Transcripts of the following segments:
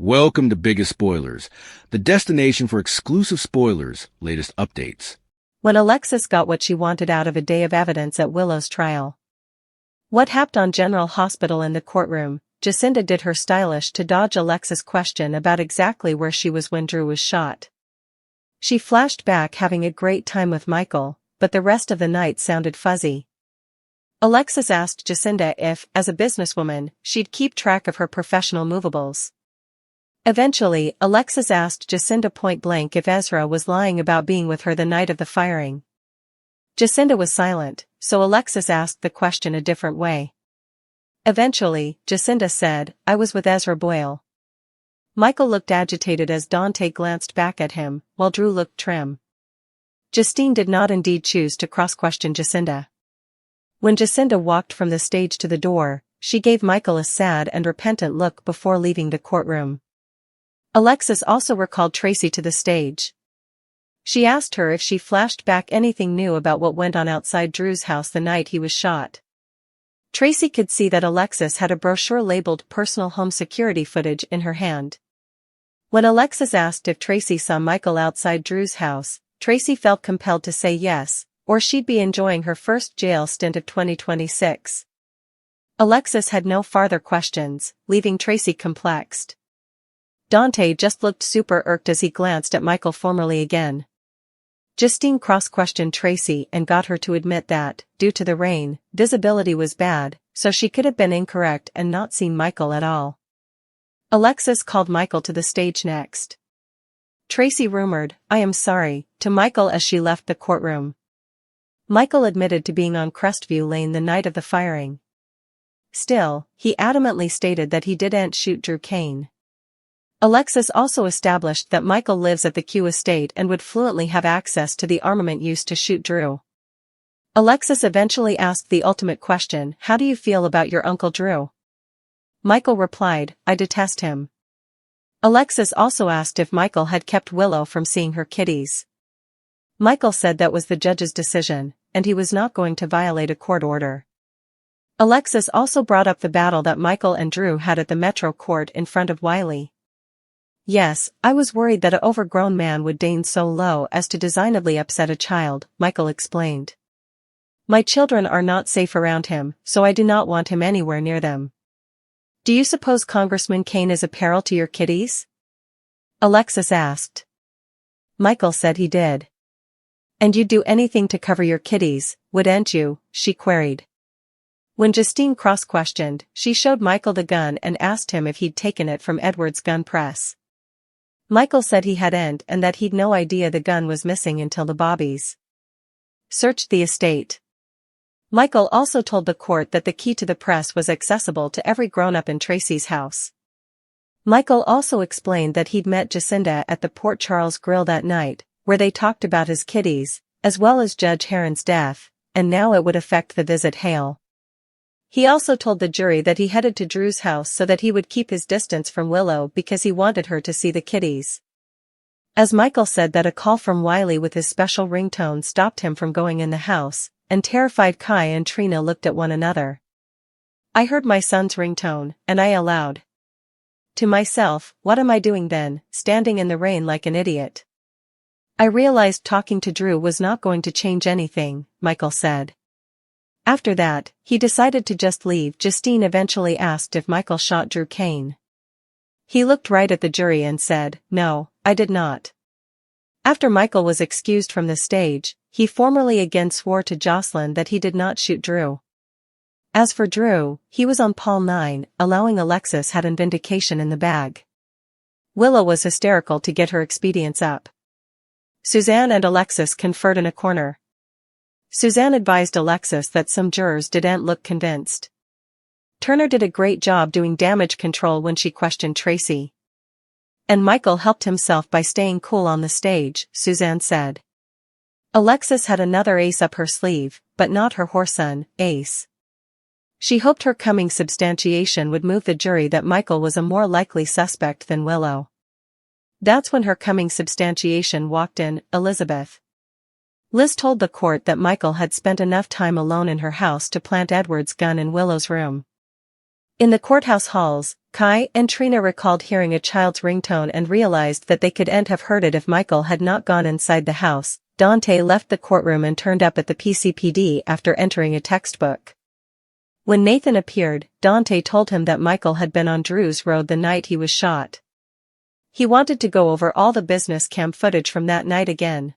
Welcome to Biggest Spoilars, the destination for exclusive spoilers, latest updates. When Alexis got what she wanted out of a day of evidence at Willow's trial. What happened on General Hospital in the courtroom? Jacinda did her stylish to dodge Alexis' question about exactly where she was when Drew was shot. She flashed back having a great time with Michael, but the rest of the night sounded fuzzy. Alexis asked Jacinda if, as a businesswoman, she'd keep track of her professional movables. Eventually, Alexis asked Jacinda point-blank if Ezra was lying about being with her the night of the firing. Jacinda was silent, so Alexis asked the question a different way. Eventually, Jacinda said, "I was with Ezra Boyle." Michael looked agitated as Dante glanced back at him, while Drew looked trim. Justine did not indeed choose to cross-question Jacinda. When Jacinda walked from the stage to the door, she gave Michael a sad and repentant look before leaving the courtroom. Alexis also recalled Tracy to the stage. She asked her if she flashed back anything new about what went on outside Drew's house the night he was shot. Tracy could see that Alexis had a brochure labeled personal home security footage in her hand. When Alexis asked if Tracy saw Michael outside Drew's house, Tracy felt compelled to say yes, or she'd be enjoying her first jail stint of 2026. Alexis had no farther questions, leaving Tracy complexed. Dante just looked super irked as he glanced at Michael formally again. Justine cross-questioned Tracy and got her to admit that, due to the rain, visibility was bad, so she could have been incorrect and not seen Michael at all. Alexis called Michael to the stage next. Tracy rumored, "I am sorry," to Michael as she left the courtroom. Michael admitted to being on Crestview Lane the night of the firing. Still, he adamantly stated that he didn't shoot Drew Kane. Alexis also established that Michael lives at the Q estate and would fluently have access to the armament used to shoot Drew. Alexis eventually asked the ultimate question, "How do you feel about your Uncle Drew?" Michael replied, "I detest him." Alexis also asked if Michael had kept Willow from seeing her kitties. Michael said that was the judge's decision, and he was not going to violate a court order. Alexis also brought up the battle that Michael and Drew had at the Metro Court in front of Wiley. "Yes, I was worried that an overgrown man would deign so low as to designedly upset a child," Michael explained. "My children are not safe around him, so I do not want him anywhere near them." "Do you suppose Congressman Kane is a peril to your kitties?" Alexis asked. Michael said he did. "And you'd do anything to cover your kitties, wouldn't you?" she queried. When Justine cross-questioned, she showed Michael the gun and asked him if he'd taken it from Edward's gun press. Michael said he hadn't and that he'd no idea the gun was missing until the Bobbies searched the estate. Michael also told the court that the key to the press was accessible to every grown-up in Tracy's house. Michael also explained that he'd met Jacinda at the Port Charles Grill that night, where they talked about his kitties, as well as Judge Heron's death, and now it would affect the visit Hale. He also told the jury that he headed to Drew's house so that he would keep his distance from Willow because he wanted her to see the kitties. As Michael said that a call from Wiley with his special ringtone stopped him from going in the house, and terrified Kai and Trina looked at one another. "I heard my son's ringtone, and I allowed to myself, what am I doing then, standing in the rain like an idiot? I realized talking to Drew was not going to change anything," Michael said. After that, he decided to just leave. Justine eventually asked if Michael shot Drew Kane. He looked right at the jury and said, "No, I did not." After Michael was excused from the stage, he formally again swore to Jocelyn that he did not shoot Drew. As for Drew, he was on pall 9, allowing Alexis had a vindication in the bag. Willow was hysterical to get her expedients up. Suzanne and Alexis conferred in a corner. Suzanne advised Alexis that some jurors didn't look convinced. Turner did a great job doing damage control when she questioned Tracy. And Michael helped himself by staying cool on the stage, Suzanne said. Alexis had another ace up her sleeve, but not her whoreson, Ace. She hoped her coming substantiation would move the jury that Michael was a more likely suspect than Willow. That's when her coming substantiation walked in, Elizabeth. Liz told the court that Michael had spent enough time alone in her house to plant Edward's gun in Willow's room. In the courthouse halls, Kai and Trina recalled hearing a child's ringtone and realized that they couldn't have heard it if Michael had not gone inside the house. Dante left the courtroom and turned up at the PCPD after entering a textbook. When Nathan appeared, Dante told him that Michael had been on Drew's Road the night he was shot. He wanted to go over all the business cam footage from that night again.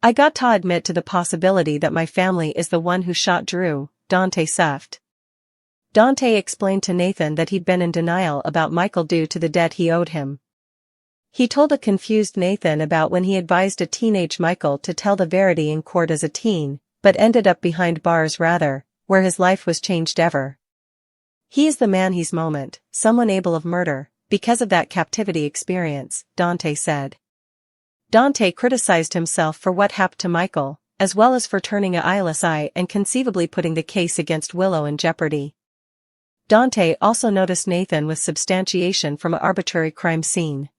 I got to admit to the possibility that my family is the one who shot Drew, Dante soughed. Dante explained to Nathan that he'd been in denial about Michael due to the debt he owed him. He told a confused Nathan about when he advised a teenage Michael to tell the verity in court as a teen, but ended up behind bars rather, where his life was changed ever. He is the man he's moment, someone able of murder, because of that captivity experience, Dante said. Dante criticized himself for what happened to Michael, as well as for turning an eyeless eye and conceivably putting the case against Willow in jeopardy. Dante also noticed Nathan with substantiation from an arbitrary crime scene.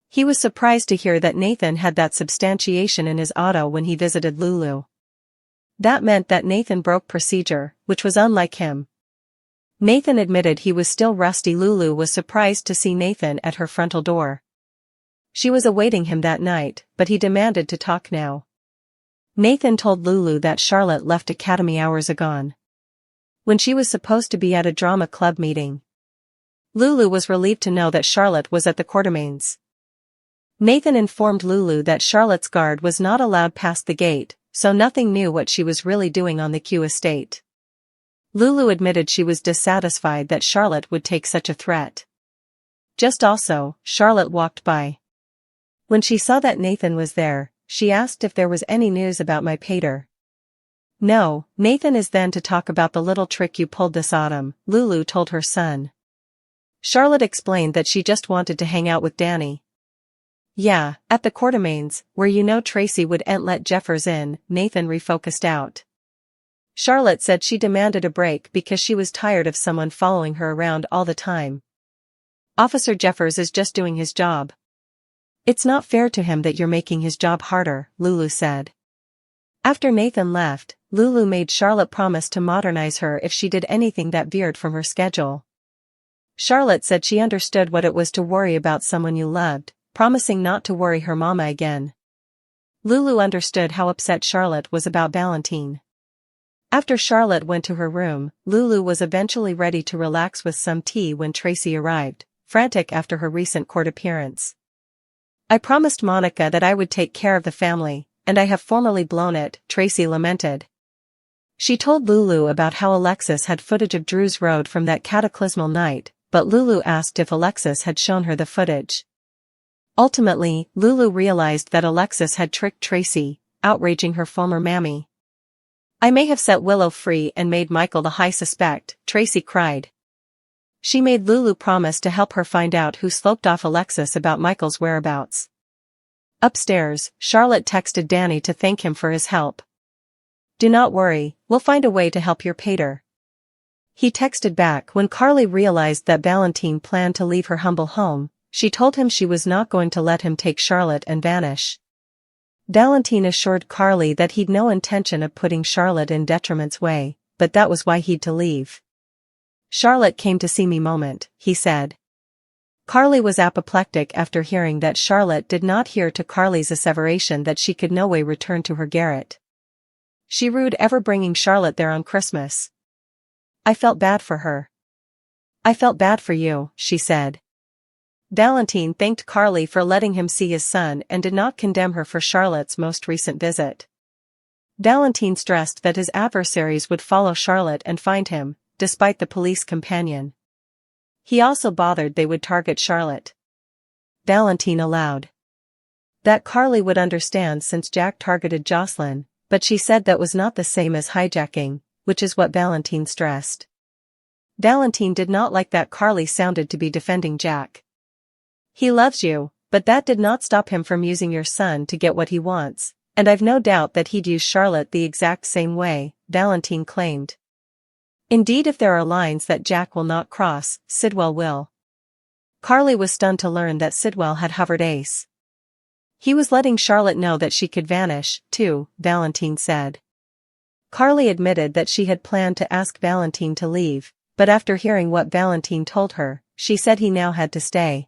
He was surprised to hear that Nathan had that substantiation in his auto when he visited Lulu. That meant that Nathan broke procedure, which was unlike him. Nathan admitted he was still rusty. Lulu was surprised to see Nathan at her frontal door. She was awaiting him that night, but he demanded to talk now. Nathan told Lulu that Charlotte left Academy hours ago, when she was supposed to be at a drama club meeting. Lulu was relieved to know that Charlotte was at the Quartermaines. Nathan informed Lulu that Charlotte's guard was not allowed past the gate, so nothing knew what she was really doing on the Q estate. Lulu admitted she was dissatisfied that Charlotte would take such a threat. Just also, Charlotte walked by. When she saw that Nathan was there, she asked if there was any news about my pater. No, Nathan is then to talk about the little trick you pulled this autumn, Lulu told her son. Charlotte explained that she just wanted to hang out with Danny. Yeah, at the Quartermaines, where you know Tracy wouldn't let Jeffers in, Nathan refocused out. Charlotte said she demanded a break because she was tired of someone following her around all the time. Officer Jeffers is just doing his job. It's not fair to him that you're making his job harder, Lulu said. After Nathan left, Lulu made Charlotte promise to modernize her if she did anything that veered from her schedule. Charlotte said she understood what it was to worry about someone you loved, promising not to worry her mama again. Lulu understood how upset Charlotte was about Valentine. After Charlotte went to her room, Lulu was eventually ready to relax with some tea when Tracy arrived, frantic after her recent court appearance. I promised Monica that I would take care of the family, and I have formally blown it, Tracy lamented. She told Lulu about how Alexis had footage of Drew's Road from that cataclysmal night, but Lulu asked if Alexis had shown her the footage. Ultimately, Lulu realized that Alexis had tricked Tracy, outraging her former mammy. I may have set Willow free and made Michael the high suspect, Tracy cried. She made Lulu promise to help her find out who sloped off Alexis about Michael's whereabouts. Upstairs, Charlotte texted Danny to thank him for his help. Do not worry, we'll find a way to help your pater. He texted back. When Carly realized that Valentine planned to leave her humble home, she told him she was not going to let him take Charlotte and vanish. Valentine assured Carly that he'd no intention of putting Charlotte in detriment's way, but that was why he'd to leave. Charlotte came to see me moment, he said. Carly was apoplectic after hearing that Charlotte did not hear to Carly's asseveration that she could no way return to her garret. She rued ever bringing Charlotte there on Christmas. I felt bad for her. I felt bad for you, she said. Valentine thanked Carly for letting him see his son and did not condemn her for Charlotte's most recent visit. Valentine stressed that his adversaries would follow Charlotte and find him, despite the police companion. He also bothered they would target Charlotte. Valentine allowed that Carly would understand since Jack targeted Jocelyn, but she said that was not the same as hijacking, which is what Valentine stressed. Valentine did not like that Carly sounded to be defending Jack. He loves you, but that did not stop him from using your son to get what he wants, and I've no doubt that he'd use Charlotte the exact same way, Valentine claimed. Indeed, if there are lines that Jack will not cross, Sidwell will. Carly was stunned to learn that Sidwell had hovered ace. He was letting Charlotte know that she could vanish, too, Valentine said. Carly admitted that she had planned to ask Valentine to leave, but after hearing what Valentine told her, she said he now had to stay.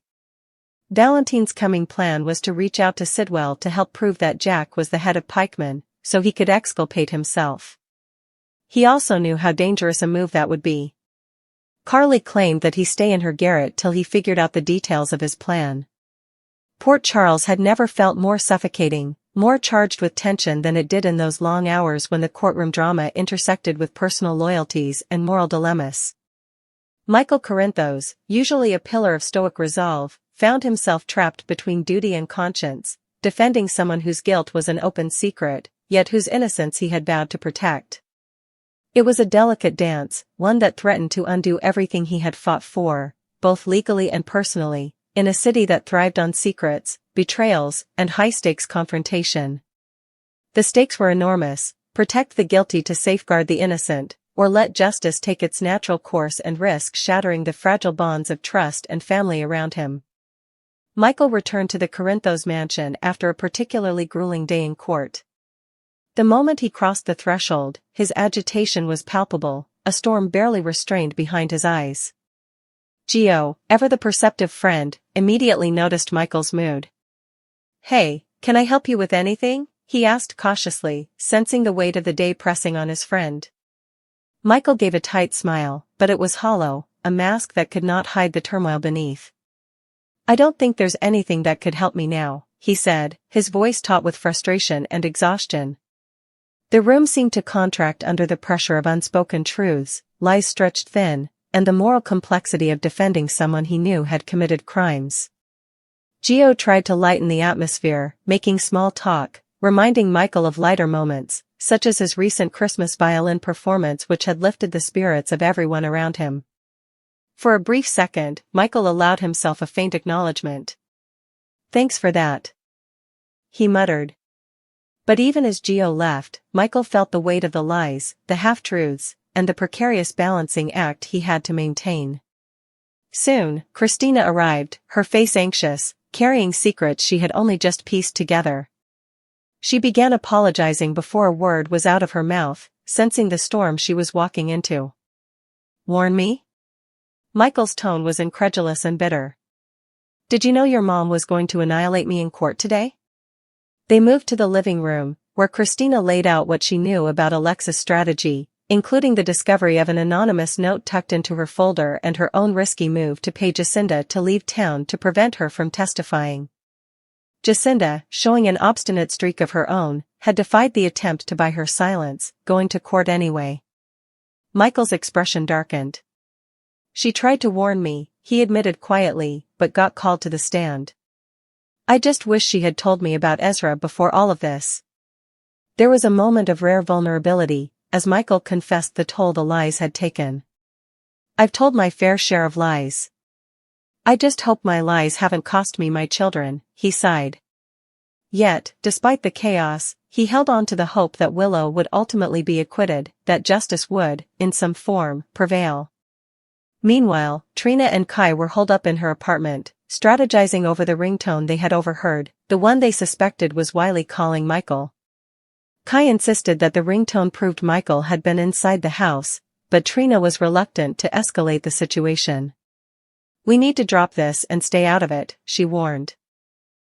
Valentine's coming plan was to reach out to Sidwell to help prove that Jack was the head of pikemen, so he could exculpate himself. He also knew how dangerous a move that would be. Carly claimed that he stay in her garret till he figured out the details of his plan. Port Charles had never felt more suffocating, more charged with tension than it did in those long hours when the courtroom drama intersected with personal loyalties and moral dilemmas. Michael Corinthos, usually a pillar of stoic resolve, found himself trapped between duty and conscience, defending someone whose guilt was an open secret, yet whose innocence he had vowed to protect. It was a delicate dance, one that threatened to undo everything he had fought for, both legally and personally, in a city that thrived on secrets, betrayals, and high-stakes confrontation. The stakes were enormous: protect the guilty to safeguard the innocent, or let justice take its natural course and risk shattering the fragile bonds of trust and family around him. Michael returned to the Corinthos mansion after a particularly grueling day in court. The moment he crossed the threshold, his agitation was palpable, a storm barely restrained behind his eyes. Gio, ever the perceptive friend, immediately noticed Michael's mood. "Hey, can I help you with anything?" he asked cautiously, sensing the weight of the day pressing on his friend. Michael gave a tight smile, but it was hollow, a mask that could not hide the turmoil beneath. "I don't think there's anything that could help me now," he said, his voice taut with frustration and exhaustion. The room seemed to contract under the pressure of unspoken truths, lies stretched thin, and the moral complexity of defending someone he knew had committed crimes. Gio tried to lighten the atmosphere, making small talk, reminding Michael of lighter moments, such as his recent Christmas violin performance which had lifted the spirits of everyone around him. For a brief second, Michael allowed himself a faint acknowledgement. "Thanks for that," he muttered. But even as Gio left, Michael felt the weight of the lies, the half-truths, and the precarious balancing act he had to maintain. Soon, Christina arrived, her face anxious, carrying secrets she had only just pieced together. She began apologizing before a word was out of her mouth, sensing the storm she was walking into. "Warn me?" Michael's tone was incredulous and bitter. "Did you know your mom was going to annihilate me in court today?" They moved to the living room, where Christina laid out what she knew about Alexa's strategy, including the discovery of an anonymous note tucked into her folder and her own risky move to pay Jacinda to leave town to prevent her from testifying. Jacinda, showing an obstinate streak of her own, had defied the attempt to buy her silence, going to court anyway. Michael's expression darkened. "She tried to warn me," he admitted quietly, but got called to the stand. "I just wish she had told me about Ezra before all of this." There was a moment of rare vulnerability, as Michael confessed the toll the lies had taken. "I've told my fair share of lies. I just hope my lies haven't cost me my children," he sighed. Yet, despite the chaos, he held on to the hope that Willow would ultimately be acquitted, that justice would, in some form, prevail. Meanwhile, Trina and Kai were holed up in her apartment, strategizing over the ringtone they had overheard, the one they suspected was Wiley calling Michael. Kai insisted that the ringtone proved Michael had been inside the house, but Trina was reluctant to escalate the situation. "We need to drop this and stay out of it," she warned.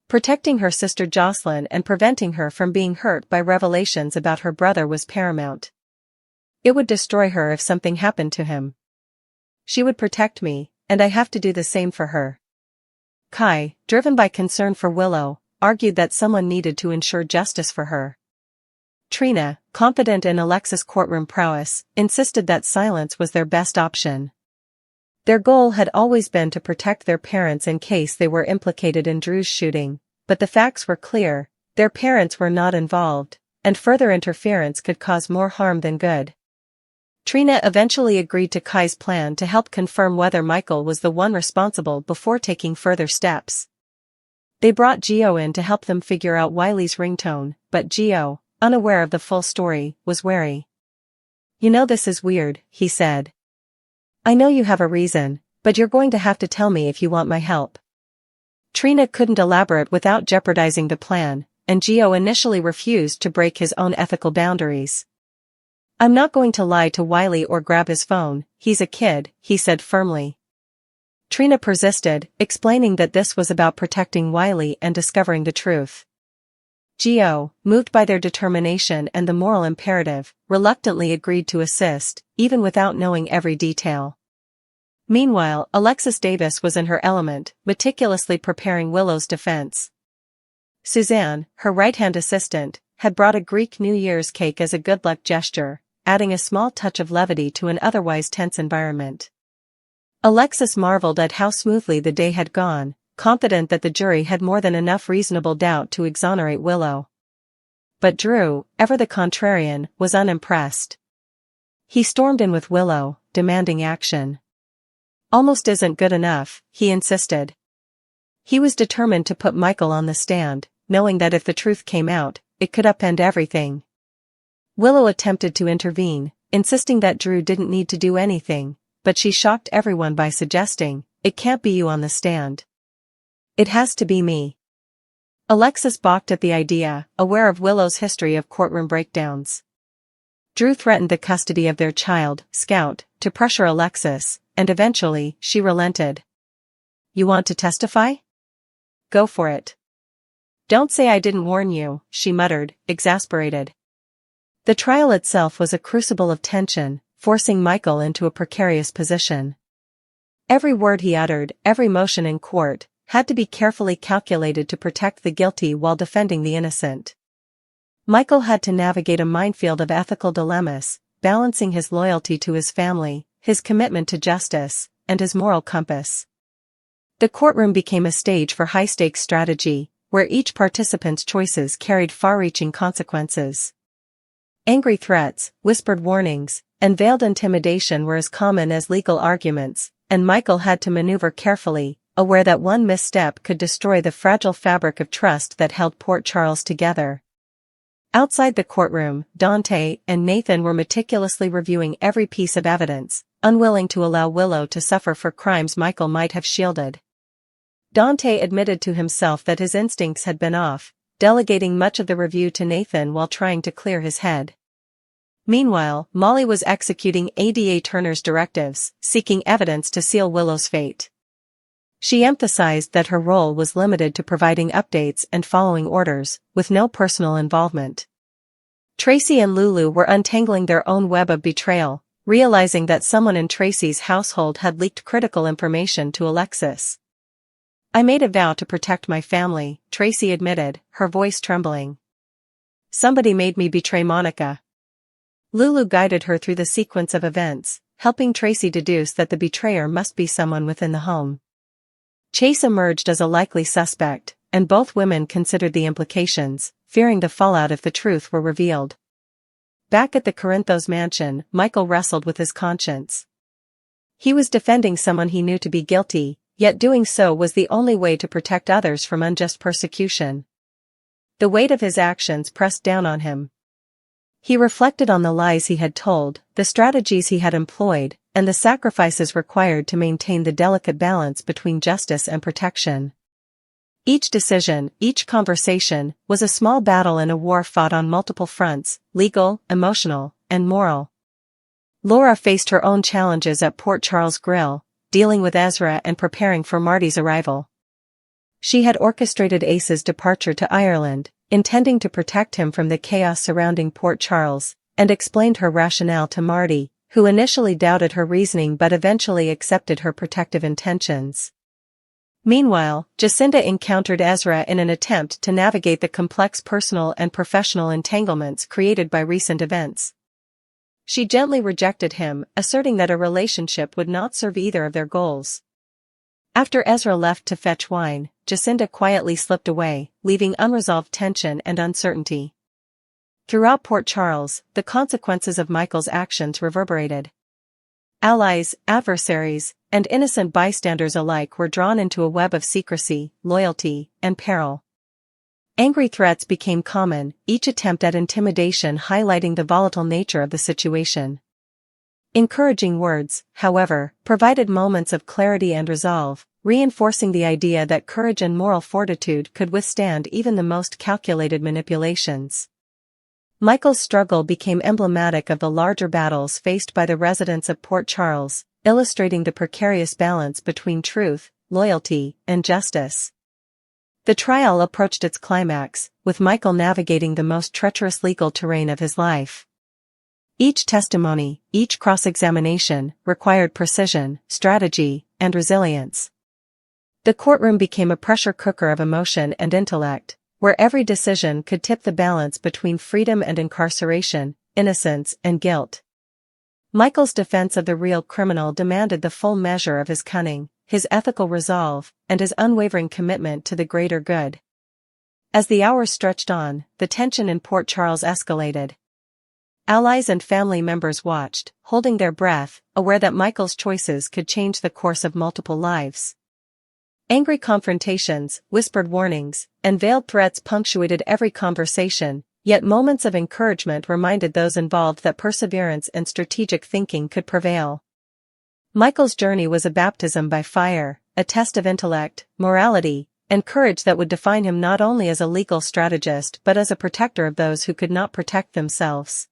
Protecting her sister Jocelyn and preventing her from being hurt by revelations about her brother was paramount. It would destroy her if something happened to him. She would protect me, and I have to do the same for her. Kai, driven by concern for Willow, argued that someone needed to ensure justice for her. Trina, confident in Alexa's courtroom prowess, insisted that silence was their best option. Their goal had always been to protect their parents in case they were implicated in Drew's shooting, but the facts were clear: their parents were not involved, and further interference could cause more harm than good. Trina eventually agreed to Kai's plan to help confirm whether Michael was the one responsible before taking further steps. They brought Gio in to help them figure out Wiley's ringtone, but Gio, unaware of the full story, was wary. "You know this is weird," he said. "I know you have a reason, but you're going to have to tell me if you want my help." Trina couldn't elaborate without jeopardizing the plan, and Gio initially refused to break his own ethical boundaries. I'm not going to lie to Wiley or grab his phone, he's a kid, he said firmly. Trina persisted, explaining that this was about protecting Wiley and discovering the truth. Gio, moved by their determination and the moral imperative, reluctantly agreed to assist, even without knowing every detail. Meanwhile, Alexis Davis was in her element, meticulously preparing Willow's defense. Suzanne, her right-hand assistant, had brought a Greek New Year's cake as a good luck gesture, adding a small touch of levity to an otherwise tense environment. Alexis marveled at how smoothly the day had gone, confident that the jury had more than enough reasonable doubt to exonerate Willow. But Drew, ever the contrarian, was unimpressed. He stormed in with Willow, demanding action. Almost isn't good enough, he insisted. He was determined to put Michael on the stand, knowing that if the truth came out, it could upend everything. Willow attempted to intervene, insisting that Drew didn't need to do anything, but she shocked everyone by suggesting, "It can't be you on the stand. It has to be me." Alexis balked at the idea, aware of Willow's history of courtroom breakdowns. Drew threatened the custody of their child, Scout, to pressure Alexis, and eventually, she relented. "You want to testify? Go for it." "Don't say I didn't warn you," she muttered, exasperated. The trial itself was a crucible of tension, forcing Michael into a precarious position. Every word he uttered, every motion in court, had to be carefully calculated to protect the guilty while defending the innocent. Michael had to navigate a minefield of ethical dilemmas, balancing his loyalty to his family, his commitment to justice, and his moral compass. The courtroom became a stage for high-stakes strategy, where each participant's choices carried far-reaching consequences. Angry threats, whispered warnings, and veiled intimidation were as common as legal arguments, and Michael had to maneuver carefully, aware that one misstep could destroy the fragile fabric of trust that held Port Charles together. Outside the courtroom, Dante and Nathan were meticulously reviewing every piece of evidence, unwilling to allow Willow to suffer for crimes Michael might have shielded. Dante admitted to himself that his instincts had been off, delegating much of the review to Nathan while trying to clear his head. Meanwhile, Molly was executing Ada Turner's directives, seeking evidence to seal Willow's fate. She emphasized that her role was limited to providing updates and following orders, with no personal involvement. Tracy and Lulu were untangling their own web of betrayal, realizing that someone in Tracy's household had leaked critical information to Alexis. "I made a vow to protect my family," Tracy admitted, her voice trembling. "Somebody made me betray Monica." Lulu guided her through the sequence of events, helping Tracy deduce that the betrayer must be someone within the home. Chase emerged as a likely suspect, and both women considered the implications, fearing the fallout if the truth were revealed. Back at the Corinthos mansion, Michael wrestled with his conscience. He was defending someone he knew to be guilty, yet doing so was the only way to protect others from unjust persecution. The weight of his actions pressed down on him. He reflected on the lies he had told, the strategies he had employed, and the sacrifices required to maintain the delicate balance between justice and protection. Each decision, each conversation, was a small battle in a war fought on multiple fronts, legal, emotional, and moral. Laura faced her own challenges at Port Charles Grill, dealing with Ezra and preparing for Marty's arrival. She had orchestrated Ace's departure to Ireland, intending to protect him from the chaos surrounding Port Charles, and explained her rationale to Marty, who initially doubted her reasoning but eventually accepted her protective intentions. Meanwhile, Jacinda encountered Ezra in an attempt to navigate the complex personal and professional entanglements created by recent events. She gently rejected him, asserting that a relationship would not serve either of their goals. After Ezra left to fetch wine, Jacinda quietly slipped away, leaving unresolved tension and uncertainty. Throughout Port Charles, the consequences of Michael's actions reverberated. Allies, adversaries, and innocent bystanders alike were drawn into a web of secrecy, loyalty, and peril. Angry threats became common, each attempt at intimidation highlighting the volatile nature of the situation. Encouraging words, however, provided moments of clarity and resolve, reinforcing the idea that courage and moral fortitude could withstand even the most calculated manipulations. Michael's struggle became emblematic of the larger battles faced by the residents of Port Charles, illustrating the precarious balance between truth, loyalty, and justice. The trial approached its climax, with Michael navigating the most treacherous legal terrain of his life. Each testimony, each cross-examination, required precision, strategy, and resilience. The courtroom became a pressure cooker of emotion and intellect, where every decision could tip the balance between freedom and incarceration, innocence and guilt. Michael's defense of the real criminal demanded the full measure of his cunning, his ethical resolve, and his unwavering commitment to the greater good. As the hours stretched on, the tension in Port Charles escalated. Allies and family members watched, holding their breath, aware that Michael's choices could change the course of multiple lives. Angry confrontations, whispered warnings, and veiled threats punctuated every conversation, yet moments of encouragement reminded those involved that perseverance and strategic thinking could prevail. Michael's journey was a baptism by fire, a test of intellect, morality, and courage that would define him not only as a legal strategist but as a protector of those who could not protect themselves.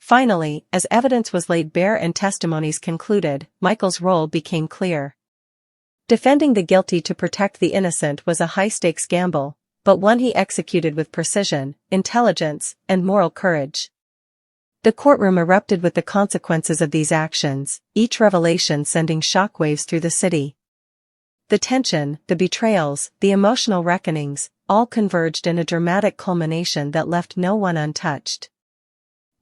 Finally, as evidence was laid bare and testimonies concluded, Michael's role became clear. Defending the guilty to protect the innocent was a high-stakes gamble, but one he executed with precision, intelligence, and moral courage. The courtroom erupted with the consequences of these actions, each revelation sending shockwaves through the city. The tension, the betrayals, the emotional reckonings, all converged in a dramatic culmination that left no one untouched.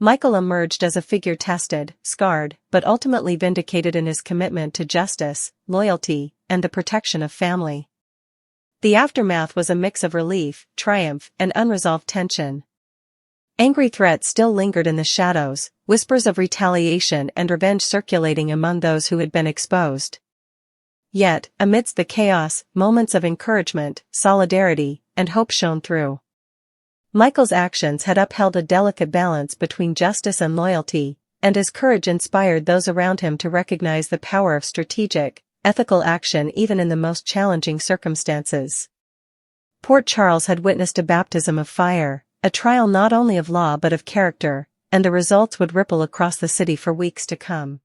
Michael emerged as a figure tested, scarred, but ultimately vindicated in his commitment to justice, loyalty, and the protection of family. The aftermath was a mix of relief, triumph, and unresolved tension. Angry threats still lingered in the shadows, whispers of retaliation and revenge circulating among those who had been exposed. Yet, amidst the chaos, moments of encouragement, solidarity, and hope shone through. Michael's actions had upheld a delicate balance between justice and loyalty, and his courage inspired those around him to recognize the power of strategic, ethical action even in the most challenging circumstances. Port Charles had witnessed a baptism of fire, a trial not only of law but of character, and the results would ripple across the city for weeks to come.